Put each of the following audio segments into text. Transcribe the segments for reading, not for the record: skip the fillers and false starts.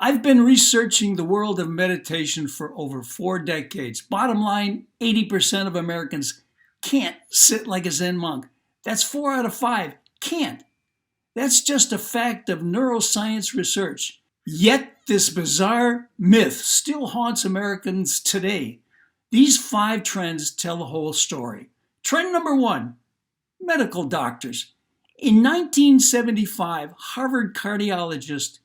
I've been researching the world of meditation for over 4 decades. Bottom line, 80% of Americans can't sit like a Zen monk. That's 4 out of 5. Can't. That's just a fact of neuroscience research. Yet this bizarre myth still haunts Americans today. These 5 trends tell the whole story. Trend number 1, medical doctors. In 1975, Harvard cardiologist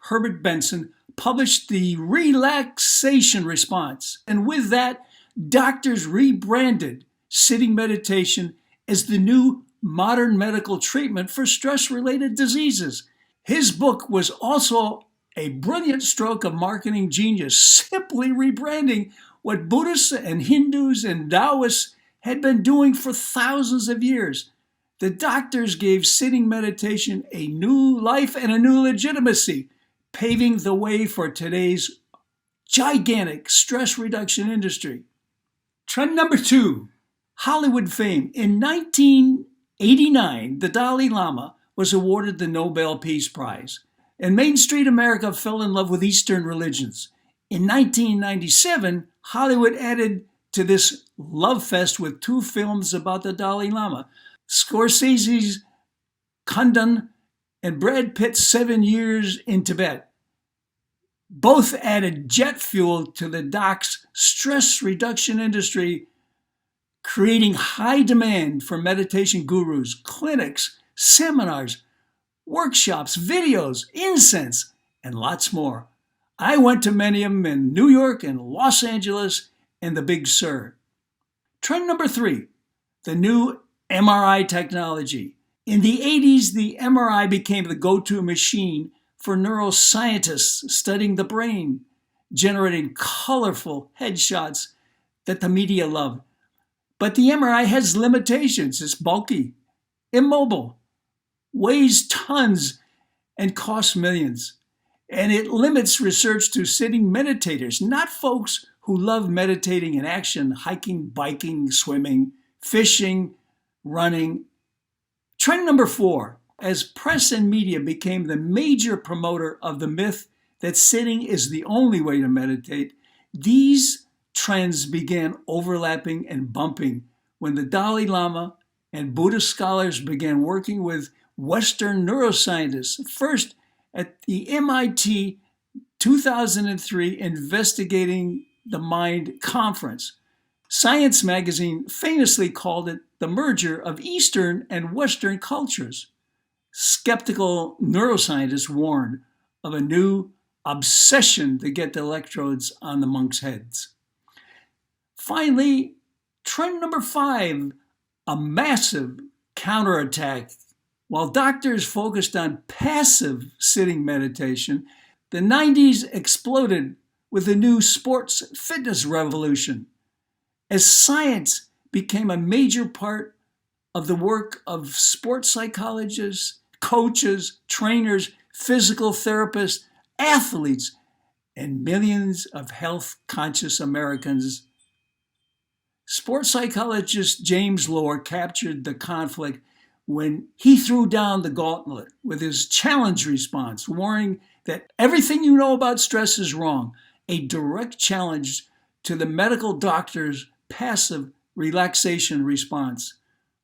Herbert Benson published the relaxation response. And with that, doctors rebranded sitting meditation as the new modern medical treatment for stress-related diseases. His book was also a brilliant stroke of marketing genius, simply rebranding what Buddhists and Hindus and Taoists had been doing for thousands of years. The doctors gave sitting meditation a new life and a new legitimacy, paving the way for today's gigantic stress reduction industry. Trend number 2, Hollywood fame. In 1989, the Dalai Lama was awarded the Nobel Peace Prize, and Main Street America fell in love with Eastern religions. In 1997, Hollywood added to this love fest with 2 films about the Dalai Lama: Scorsese's Kundun and Brad Pitt's 7 Years in Tibet. Both added jet fuel to the doc's stress reduction industry, creating high demand for meditation gurus, clinics, seminars, workshops, videos, incense, and lots more. I went to many of them in New York and Los Angeles and the Big Sur. Trend number 3, the new MRI technology. In the 80s, the MRI became the go-to machine for neuroscientists studying the brain, generating colorful headshots that the media love. But the MRI has limitations. It's bulky, immobile, weighs tons, and costs millions. And it limits research to sitting meditators, not folks who love meditating in action, hiking, biking, swimming, fishing, running. Trend number 4, as press and media became the major promoter of the myth that sitting is the only way to meditate, these trends began overlapping and bumping when the Dalai Lama and Buddhist scholars began working with Western neuroscientists, first at the MIT 2003 Investigating the Mind conference. Science magazine famously called it the merger of Eastern and Western cultures. Skeptical neuroscientists warned of a new obsession to get the electrodes on the monks' heads. Finally, trend number 5, a massive counterattack. While doctors focused on passive sitting meditation, the 90s exploded with the new sports fitness revolution. As science became a major part of the work of sports psychologists, coaches, trainers, physical therapists, athletes, and millions of health-conscious Americans, sports psychologist James Lohr captured the conflict when he threw down the gauntlet with his challenge response, warning that everything you know about stress is wrong, a direct challenge to the medical doctor's passive relaxation response.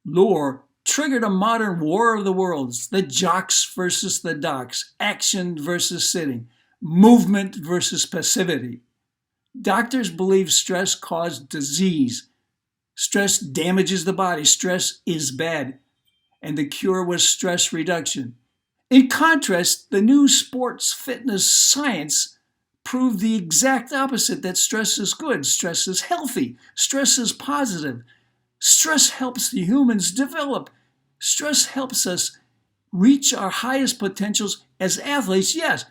Lohr triggered a modern war of the worlds, the jocks versus the docs, action versus sitting, movement versus passivity. Doctors believe stress caused disease. Stress damages the body. Stress is bad. And the cure was stress reduction. In contrast, the new sports fitness science proved the exact opposite, that stress is good, stress is healthy, stress is positive. Stress helps the humans develop. Stress helps us reach our highest potentials as athletes, yes,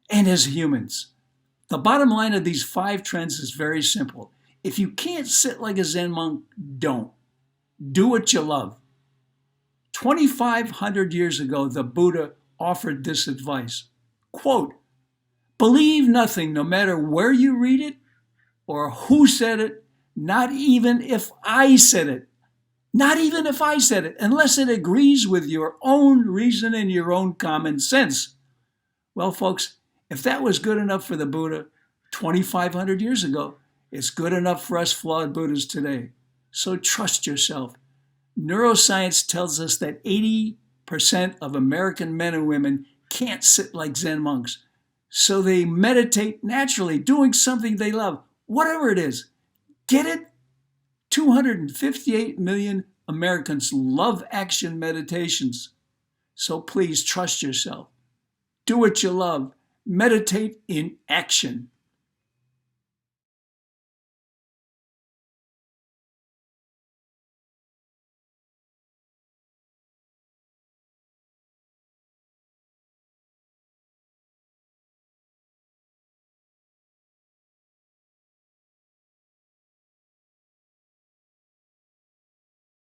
and as humans. The bottom line of these 5 trends is very simple. If you can't sit like a Zen monk, don't. Do what you love. 2,500 years ago, the Buddha offered this advice. Quote, "Believe nothing, no matter where you read it or who said it, not even if I said it. Not even if I said it, unless it agrees with your own reason and your own common sense." Well, folks, If that was good enough for the Buddha 2,500 years ago, it's good enough for us flawed Buddhists today. So trust yourself. Neuroscience tells us that 80% of American men and women can't sit like Zen monks. So they meditate naturally, doing something they love, whatever it is. Get it? 258 million Americans love action meditations. So please trust yourself. Do what you love. Meditate in action.